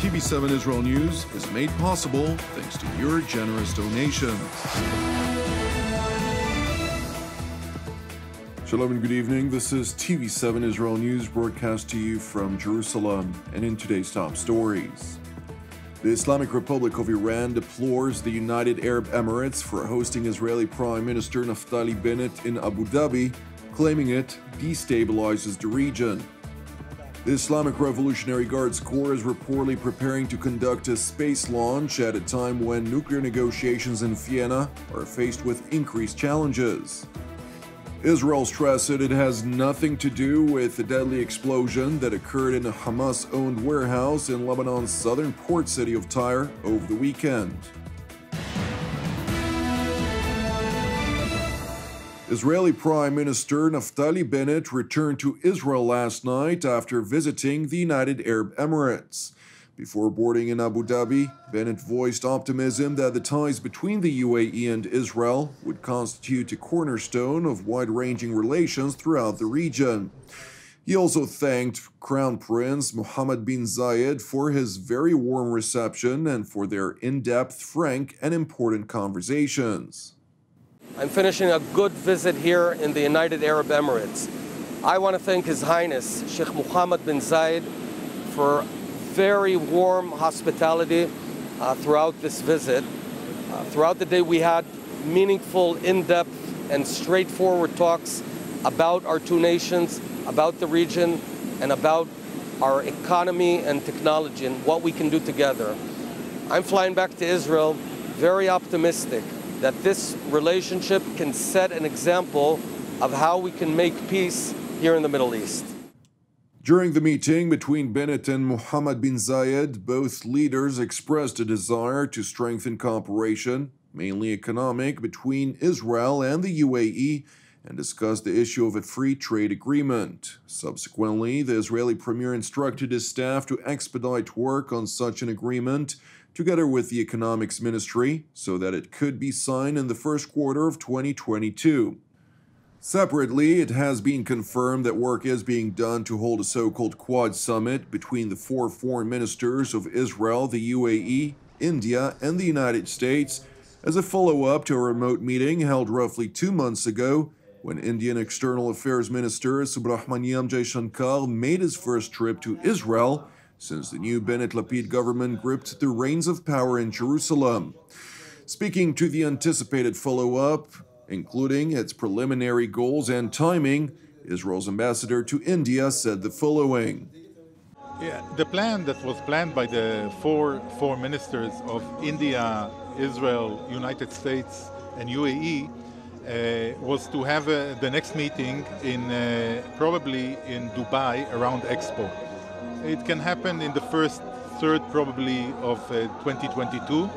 TV7 Israel News is made possible thanks to your generous donations. Shalom and good evening. This is TV7 Israel News broadcast to you from Jerusalem, and in today's top stories. The Islamic Republic of Iran deplores the United Arab Emirates for hosting Israeli Prime Minister Naftali Bennett in Abu Dhabi, claiming it destabilizes the region. The Islamic Revolutionary Guards Corps is reportedly preparing to conduct a space launch at a time when nuclear negotiations in Vienna are faced with increased challenges. Israel stressed that it has nothing to do with the deadly explosion that occurred in a Hamas-owned warehouse in Lebanon's southern port city of Tyre over the weekend. Israeli Prime Minister Naftali Bennett returned to Israel last night after visiting the United Arab Emirates. Before boarding in Abu Dhabi, Bennett voiced optimism that the ties between the UAE and Israel would constitute a cornerstone of wide-ranging relations throughout the region. He also thanked Crown Prince Mohammed bin Zayed for his very warm reception and for their in-depth, frank, and important conversations. I'm finishing a good visit here in the United Arab Emirates. I want to thank His Highness Sheikh Mohammed bin Zayed for very warm hospitality throughout this visit. Throughout the day we had meaningful, in-depth and straightforward talks about our two nations, about the region, and about our economy and technology and what we can do together. I'm flying back to Israel very optimistic that this relationship can set an example of how we can make peace here in the Middle East. During the meeting between Bennett and Mohammed bin Zayed, both leaders expressed a desire to strengthen cooperation, mainly economic, between Israel and the UAE and discussed the issue of a free trade agreement. Subsequently, the Israeli premier instructed his staff to expedite work on such an agreement together with the Economics Ministry, so that it could be signed in the first quarter of 2022. Separately, it has been confirmed that work is being done to hold a so-called Quad Summit between the four foreign ministers of Israel, the UAE, India, and the United States as a follow-up to a remote meeting held roughly 2 months ago when Indian External Affairs Minister Subrahmanyam Jaishankar made his first trip to Israel since the new Bennett-Lapid government gripped the reins of power in Jerusalem. Speaking to the anticipated follow-up, including its preliminary goals and timing, Israel's ambassador to India said the following. The plan that was planned by the four ministers of India, Israel, United States, and UAE was to have the next meeting in probably in Dubai around Expo. It can happen in the third probably of 2022,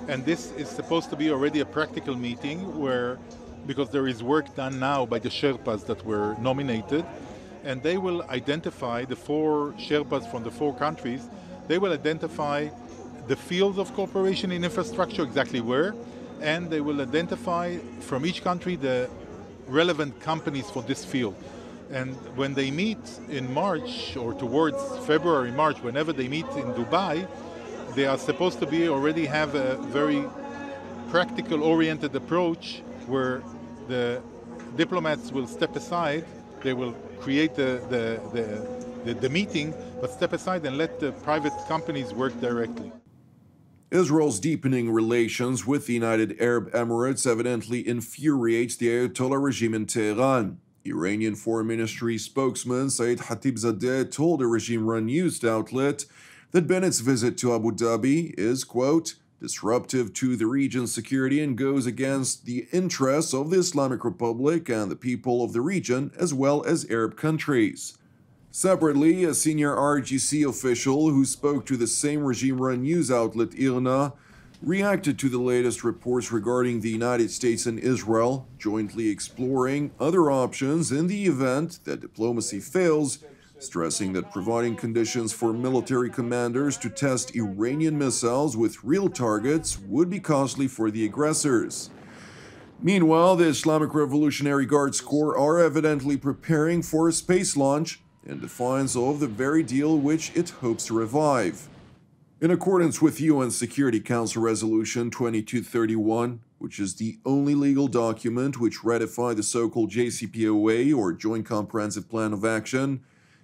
and this is supposed to be already a practical meeting where, because there is work done now by the Sherpas that were nominated, and they will identify the four Sherpas from the four countries. They will identify the fields of cooperation in infrastructure, exactly where, and they will identify from each country the relevant companies for this field. And when they meet in March or towards February, March, whenever they meet in Dubai, they are supposed to be already have a very practical oriented approach where the diplomats will step aside. They will create the meeting, but step aside and let the private companies work directly. Israel's deepening relations with the United Arab Emirates evidently infuriates the Ayatollah regime in Tehran. Iranian Foreign Ministry spokesman Saeed Khatibzadeh told a regime-run news outlet that Bennett's visit to Abu Dhabi is, quote, disruptive to the region's security and goes against the interests of the Islamic Republic and the people of the region, as well as Arab countries. Separately, a senior RGC official who spoke to the same regime-run news outlet IRNA reacted to the latest reports regarding the United States and Israel jointly exploring other options in the event that diplomacy fails, stressing that providing conditions for military commanders to test Iranian missiles with real targets would be costly for the aggressors. Meanwhile, the Islamic Revolutionary Guards Corps are evidently preparing for a space launch in defiance of the very deal which it hopes to revive. In accordance with UN Security Council Resolution 2231, which is the only legal document which ratified the so-called JCPOA, or Joint Comprehensive Plan of Action,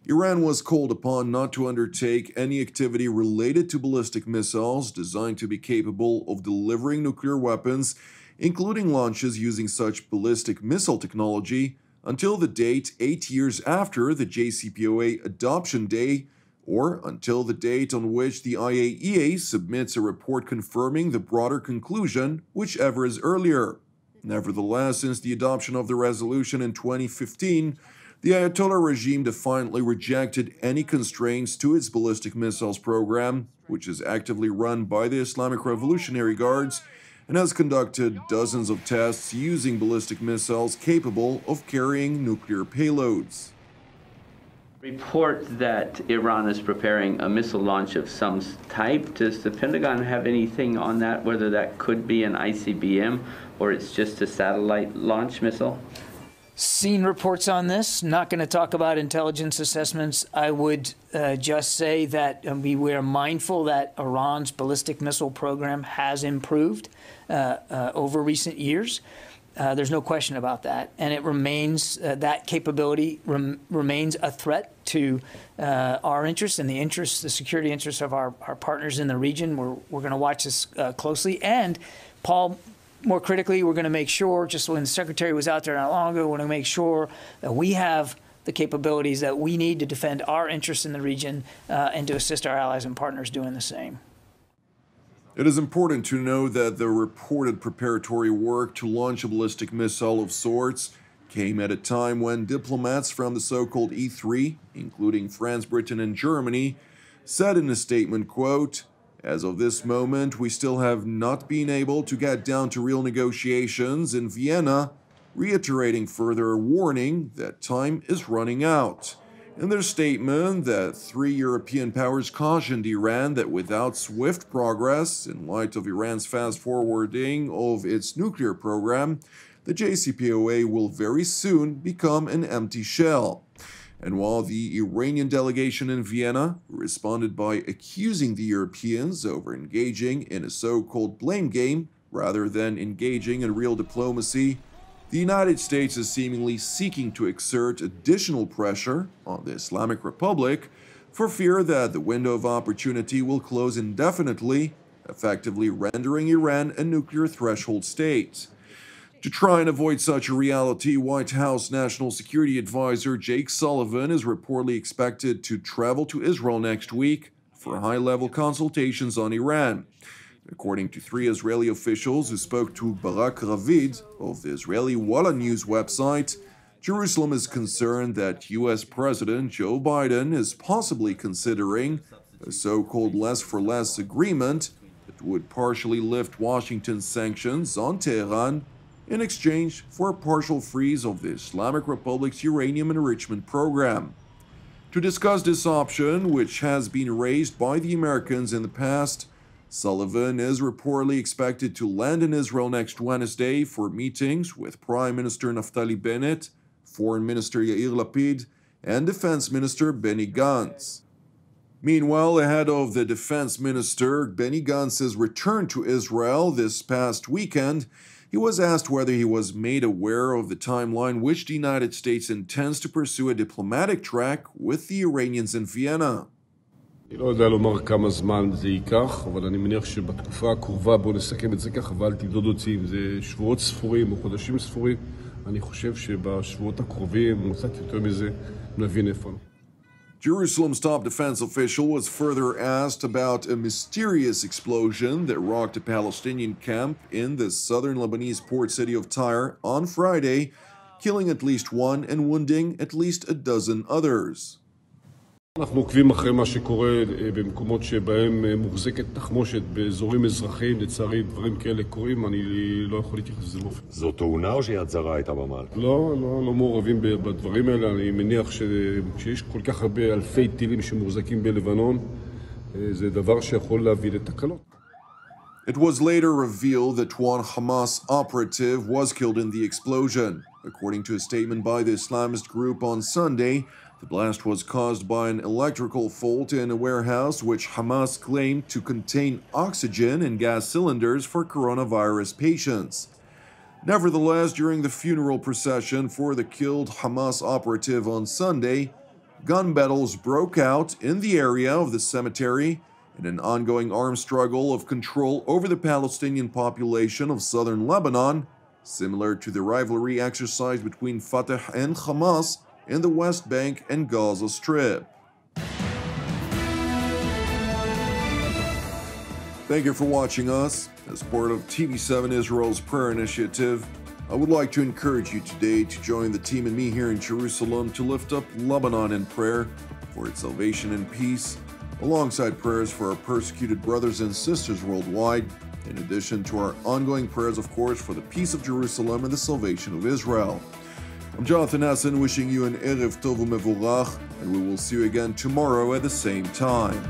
Iran was called upon not to undertake any activity related to ballistic missiles designed to be capable of delivering nuclear weapons, including launches using such ballistic missile technology, until the date 8 years after the JCPOA adoption day, or until the date on which the IAEA submits a report confirming the broader conclusion, whichever is earlier. Nevertheless, since the adoption of the resolution in 2015, the Ayatollah regime defiantly rejected any constraints to its ballistic missiles program, which is actively run by the Islamic Revolutionary Guards, and has conducted dozens of tests using ballistic missiles capable of carrying nuclear payloads. Report that Iran is preparing a missile launch of some type. Does the Pentagon have anything on that, whether that could be an ICBM or it's just a satellite launch missile? Seen reports on this. Not going to talk about intelligence assessments. I would just say that we are mindful that Iran's ballistic missile program has improved over recent years. There's no question about that, and it remains that capability remains a threat to our interests and the security interests of our partners in the region. We're going to watch this closely, and Paul, more critically, we're going to make sure, just when the Secretary was out there not long ago, we're going to make sure that we have the capabilities that we need to defend our interests in the region and to assist our allies and partners doing the same. It is important to know that the reported preparatory work to launch a ballistic missile of sorts came at a time when diplomats from the so-called E3, including France, Britain, and Germany, said in a statement, quote, "As of this moment, we still have not been able to get down to real negotiations in Vienna," reiterating further warning that time is running out. In their statement, that 3 European powers cautioned Iran that without swift progress, in light of Iran's fast-forwarding of its nuclear program, the JCPOA will very soon become an empty shell. And while the Iranian delegation in Vienna responded by accusing the Europeans over engaging in a so-called blame game rather than engaging in real diplomacy, the United States is seemingly seeking to exert additional pressure on the Islamic Republic for fear that the window of opportunity will close indefinitely, effectively rendering Iran a nuclear threshold state. To try and avoid such a reality, White House National Security Advisor Jake Sullivan is reportedly expected to travel to Israel next week for high-level consultations on Iran. According to 3 Israeli officials who spoke to Barak Ravid of the Israeli Walla News website, Jerusalem is concerned that U.S. President Joe Biden is possibly considering a so-called less-for-less agreement that would partially lift Washington's sanctions on Tehran in exchange for a partial freeze of the Islamic Republic's uranium enrichment program. To discuss this option, which has been raised by the Americans in the past, Sullivan is reportedly expected to land in Israel next Wednesday for meetings with Prime Minister Naftali Bennett, Foreign Minister Yair Lapid, and Defense Minister Benny Gantz. Meanwhile, ahead of the Defense Minister Benny Gantz's return to Israel this past weekend, he was asked whether he was made aware of the timeline which the United States intends to pursue a diplomatic track with the Iranians in Vienna. אני לא יודע לומר כמה זמן זה ייקח, אבל אני מניח שבתקופה הקרובה, בואו נסכם את זה ככה, ואל תמדוד אותי אם זה שבועות ספורים או חודשים ספורים, אני חושב שבשבועות הקרובים, קצת יותר מזה, נבין איפה. Jerusalem's top defense official was further asked about a mysterious explosion that rocked a Palestinian camp in the southern Lebanese port city of Tyre on Friday, killing at least 1 and wounding at least a dozen others. אנחנו עוקבים אחרי מה שקורה במקומות שבהם מוחזקת תחמושת באזורים אזרחיים, לצערי דברים כאלה קורים, אני לא יכול להתייחס לזה באופן. זו תאונה או שיד זרה הייתה במעל? לא מעורבים בדברים האלה, אני מניח שיש כל כך הרבה אלפי טילים שמוחזקים בלבנון, זה דבר שיכול להביא לתקלות. It was later revealed that one Hamas operative was killed in the explosion. According to a statement by the Islamist group on Sunday, The blast was caused by an electrical fault in a warehouse which Hamas claimed to contain oxygen and gas cylinders for coronavirus patients. Nevertheless, during the funeral procession for the killed Hamas operative on Sunday, gun battles broke out in the area of the cemetery in an ongoing armed struggle of control over the Palestinian population of southern Lebanon, similar to the rivalry exercised between Fatah and Hamas in the West Bank and Gaza Strip. Thank you for watching us. As part of TV7 Israel's prayer initiative, I would like to encourage you today to join the team and me here in Jerusalem to lift up Lebanon in prayer for its salvation and peace, alongside prayers for our persecuted brothers and sisters worldwide, in addition to our ongoing prayers, of course, for the peace of Jerusalem and the salvation of Israel. I'm Jonathan Hassan, wishing you an Erev Tov u'Mevorach, and we will see you again tomorrow at the same time.